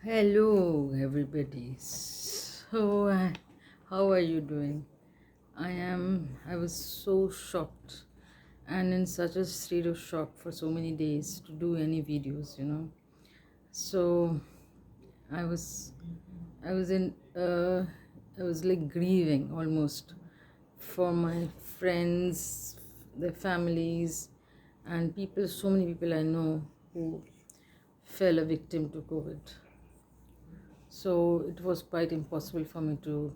Hello, everybody. How are you doing? I was so shocked and in such a state of shock for so many days to do any videos. So I was, I was in, I was like grieving almost for my friends, their families, and people, so many people I know who fell a victim to COVID. So it was quite impossible for me to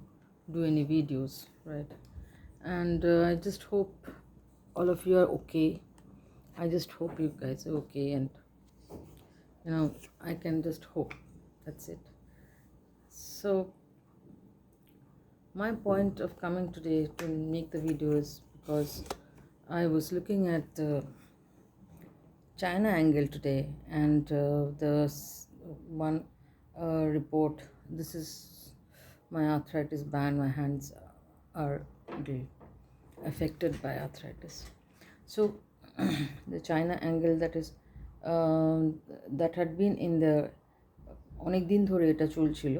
do any videos, right? And I just hope all of you are okay. I just hope you guys are okay, and I can just hope. That's it. So my point of coming today to make the video is because I was looking at the China angle today, and one report. This is my arthritis ban. My hands are really affected by arthritis. So the China angle that had been in the অনেক দিন ধরে এটা চলছিল,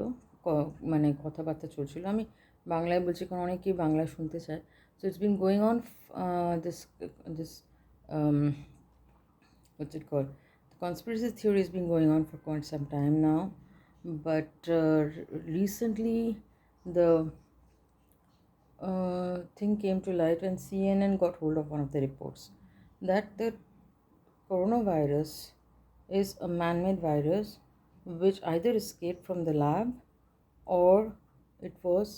মানে কথাবার্তা চলছিল। আমি বাংলায় বলছি কারণ অনেকেই বাংলা শুনতে চায়। So it's been going on, this what's it called? The conspiracy theory has been going on for quite some time now, but recently the thing came to light when CNN got hold of one of the reports that the coronavirus is a man-made virus which either escaped from the lab or it was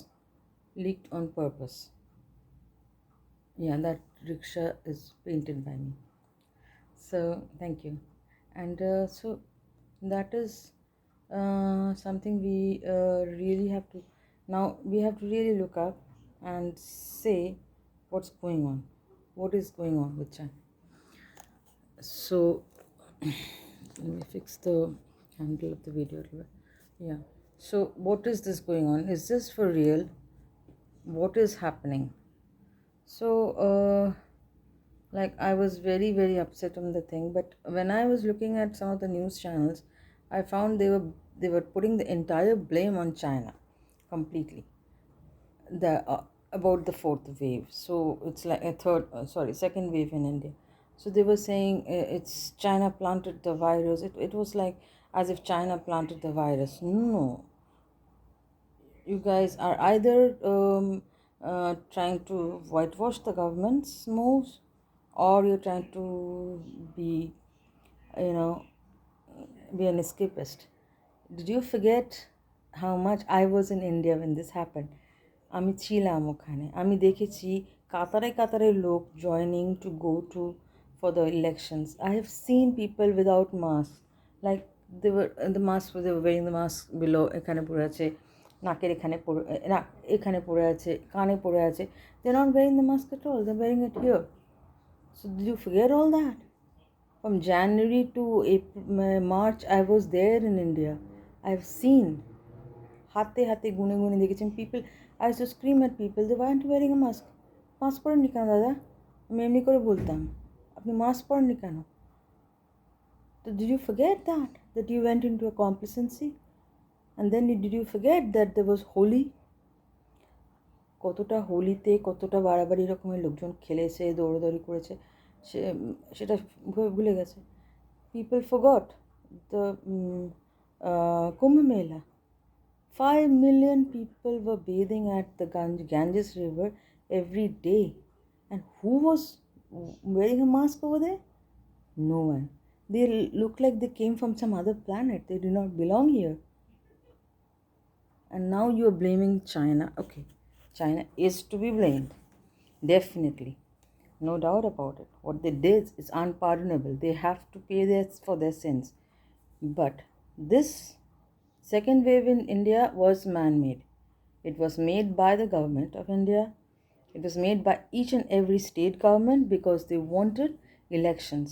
leaked on purpose. Yeah, that rickshaw is painted by me. So thank you. And so that is something we really have to, now we have to really look up and say what's going on, what is going on with China. So let me fix the handle of the video a little bit. Yeah, so what is this going on? Is this for real? What is happening? So like I was very very upset on the thing, but when I was looking at some of the news channels, I found they were putting the entire blame on China completely, the about the fourth wave. So it's like a second wave in India. So they were saying it's China planted the virus. It was like as if China planted the virus. No, you guys are either trying to whitewash the government's moves, or you're trying to be, you know, be an escapist. Did you forget how much I was in India when this happened? আমি ছিলাম ওখানে, আমি দেখেছি কাতারে কাতারে লোক joining to go to for the elections. I have seen people without masks, like they were they were wearing the mask below, এখানে পড়ে আছে নাকের এখানে পড়ে, না এখানে পড়ে আছে, কানে পড়ে আছে, they're not wearing the mask at all, they're wearing it here. So did you forget all that? From January to March, I was there in India. I've seen হাতে হাতে গুনে গুনে দেখেছেন people. I used to scream at people, they weren't wearing a mask. Mask পরেননি কেন দাদা? আমি এমনি করে বলতাম, আপনি মাস্ক পরেননি কেন? So did you forget that you went into a complacency? And then did you forget that there was Holi? কতটা হোলিতে কতটা বাড়াবাড়ি রকমের লোকজন খেলেছে, দৌড়াদৌড়ি করেছে, সেটা ভুলে গেছে. People forgot the Kumbh Mela. 5 million people were bathing at the Ganges River every day. And who was wearing a mask over there? No one. They look like they came from some other planet. They do not belong here. And now you are blaming China. Okay, China is to be blamed. Definitely. No doubt about it. What they did is unpardonable. They have to pay for their sins. But this second wave in India was man-made. It was made by the government of India. It was made by each and every state government because they wanted elections.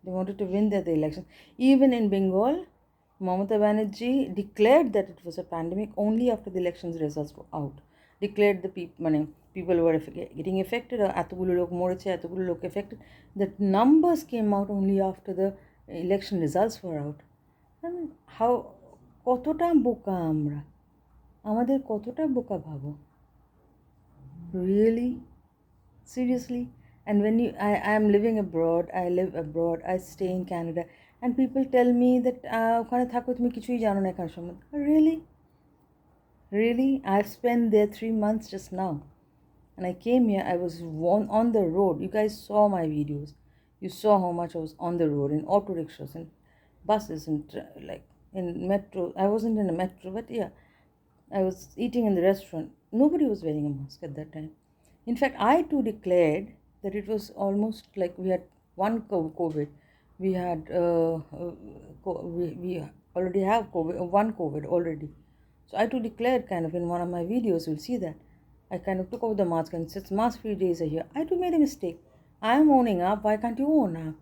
They wanted to win the elections. Even in Bengal, Mamata Banerjee declared that it was a pandemic only after the elections results were out. Declared the people were getting affected, or এতগুলো লোক মরেছে, এতগুলো লোক affected. The numbers came out only after the election results were out. I mean, how কতটা বোকা আমরা, আমাদের কতটা বোকা ভাবো, really, seriously. And when I am living abroad, I live abroad, I stay in Canada, and people tell me that ওখানে থাকো তুমি কিছুই জানো না এখানে সম্বন্ধে. Really, I've spent there 3 months just now. And I came here, I was on the road. You guys saw my videos. You saw how much I was on the road in auto rickshaws and buses and like in metro. I wasn't in a metro, but yeah, I was eating in the restaurant. Nobody was wearing a mask at that time. In fact, I too declared that it was almost like we had COVID. We had we already have COVID, one COVID already. So I too declared kind of in one of my videos. You'll see that I kind of took off the mask, and since mask-free days are here, I too made a mistake. I am owning up. Why can't you own up?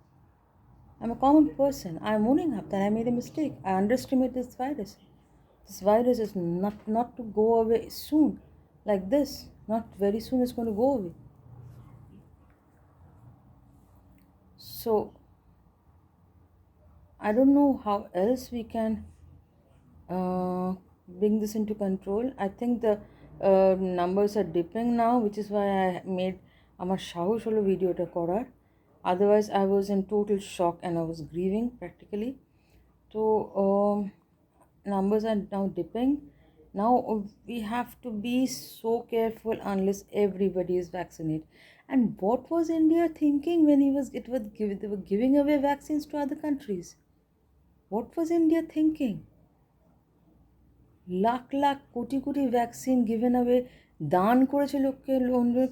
I'm a common person. I'm owning up that I made a mistake. I underestimate this virus. This virus is not to go away soon, like this. Not very soon it's going to go away. So I don't know how else we can bring this into control. I think the numbers are dipping now, which is why I made আমার সাহস হলো ভিডিওটা করার. Otherwise I was in total shock and I was grieving practically. So numbers are now dipping. Now we have to be so careful unless everybody is vaccinated. And what was India thinking when they were giving away vaccines to other countries? What was India thinking? lakh koti vaccine given away, দান করেছে লোককে,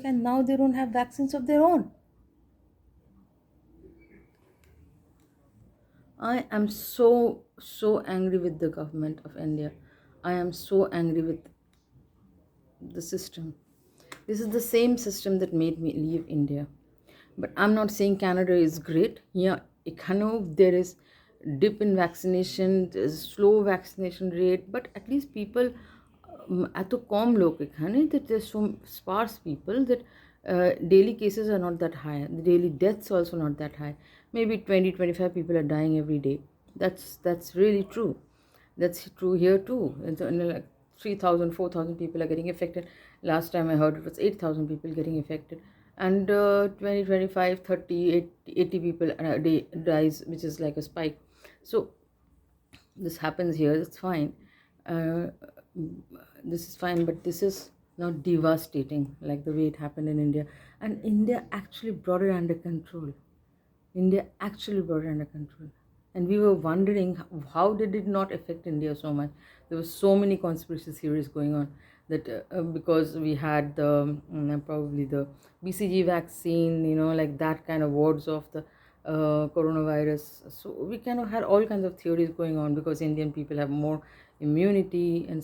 and now they don't have vaccines of their own. I am so angry with the government of India. I am so angry with the system. This is the same system that made me leave India. But I'm not saying Canada is great. Yeah, there is dip in vaccination, there's slow vaccination rate, but at least people এত কম লোক এখানে that there's so sparse people that daily cases are not that high. The daily deaths also not that high. Maybe 20-25 people are dying every day. That's really true. That's true here too. And so, like 3,000, 4,000 people are getting affected. Last time I heard it was 8,000 people getting affected. And 20, 25, 30, 80 people a day dies, which is like a spike. So this happens here, it's fine. This is fine, but this is not devastating like the way it happened in India. And India actually brought it under control. And we were wondering how did it not affect India so much. There were so many conspiracy theories going on that because we had the probably the BCG vaccine, like that kind of wards off the coronavirus. So we kind of had all kinds of theories going on because Indian people have more immunity and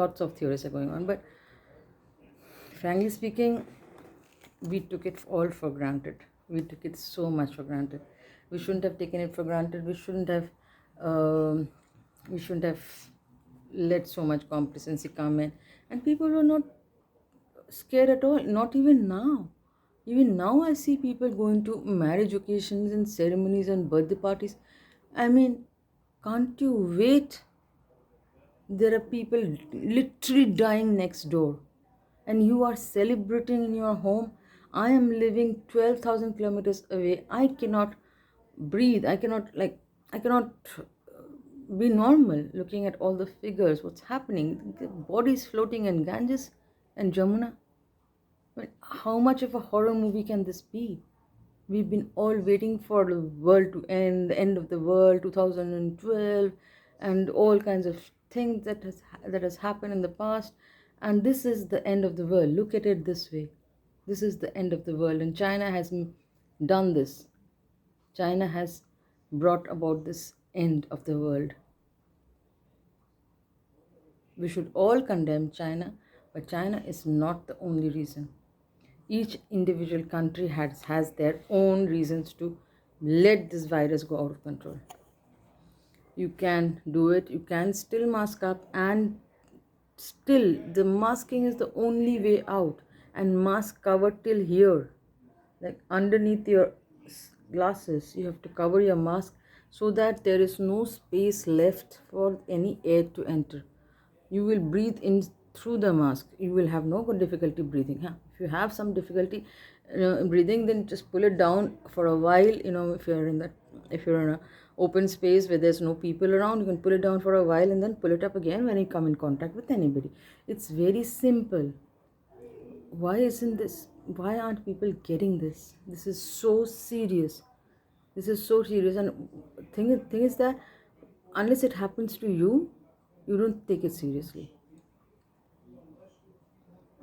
lots of theories are going on. But frankly speaking, we took it all for granted. We took it so much for granted. We shouldn't have taken it for granted. We shouldn't have let so much complacency come in. And people were not scared at all. Not even now. Even now I see people going to marriage occasions and ceremonies and birthday parties. I mean, can't you wait? There are people literally dying next door, and you are celebrating in your home. I am living 12,000 kilometers away. I cannot breathe. I cannot be normal looking at all the figures, what's happening, the bodies floating in Ganges and Jamuna. I mean, how much of a horror movie can this be? We've been all waiting for the world to end, the end of the world, 2012, and all kinds of things that has happened in the past. And this is the end of the world. Look at it this way. This is the end of the world. And China has done this. China has brought about this end of the world. We should all condemn China, but China is not the only reason. Each individual country has their own reasons to let this virus go out of control. You can do it. You can still mask up, and still the masking is the only way out. And mask cover till here, like underneath your glasses. You have to cover your mask so that there is no space left for any air to enter. You will breathe in through the mask. You will have no difficulty breathing. Huh? If you have some difficulty breathing, then just pull it down for a while. If you're in a open space where there's no people around, you can pull it down for a while and then pull it up again when you come in contact with anybody. It's very simple. Why aren't people getting this? This is so serious. This is so serious. And thing is that unless it happens to you, you don't take it seriously.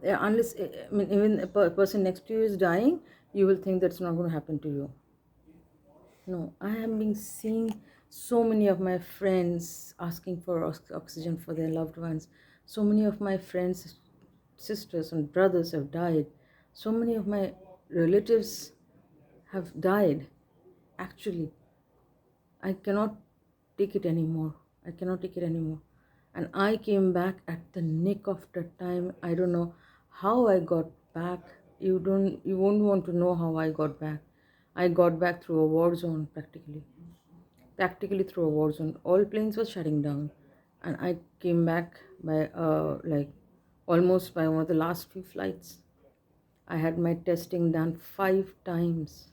Yeah, unless I mean, even a person next to you is dying, you will think that's not going to happen to you. No, I have been seeing so many of my friends asking for oxygen for their loved ones. So many of my friends, sisters, and brothers have died. So many of my relatives have died. Actually, I cannot take it anymore. I cannot take it anymore. And I came back at the nick of the time. I don't know how I got back. You won't want to know how I got back. I got back through a war zone practically. Practically through a war zone. All planes were shutting down. And I came back by like almost by one of the last few flights. I had my testing done 5 times.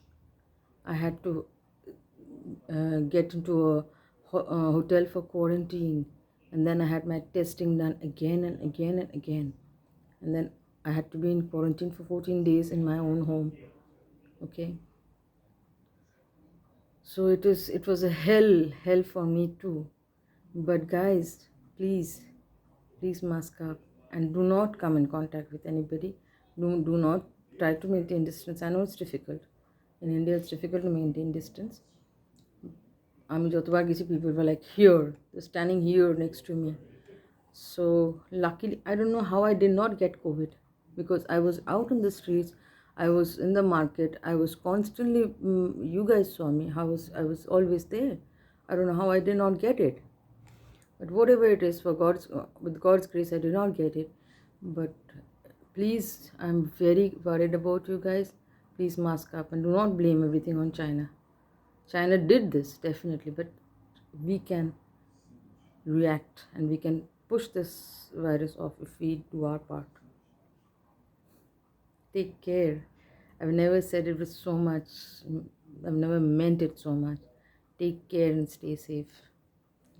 I had to get into a hotel for quarantine, and then I had my testing done again and again and again, and then I had to be in quarantine for 14 days in my own home. Okay, so it was a hell for me too. But guys, please mask up and do not come in contact with anybody. Do not try to maintain distance. I know it's difficult. In India, it's difficult to maintain distance. আমি যতবার গেছি people were like here, they're standing here next to me. So luckily, I don't know how I did not get COVID, because I was out in the streets, I was in the market, I was constantly, you guys saw me, I was always there. I don't know how I did not get it, but whatever it is, with God's grace, I did not get it. But please, I'm very worried about you guys. Please mask up and do not blame everything on China. China did this, definitely, but we can react and we can push this virus off if we do our part. Take care. I've never said it with so much, I've never meant it so much. Take care and stay safe.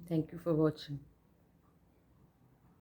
Thank you for watching.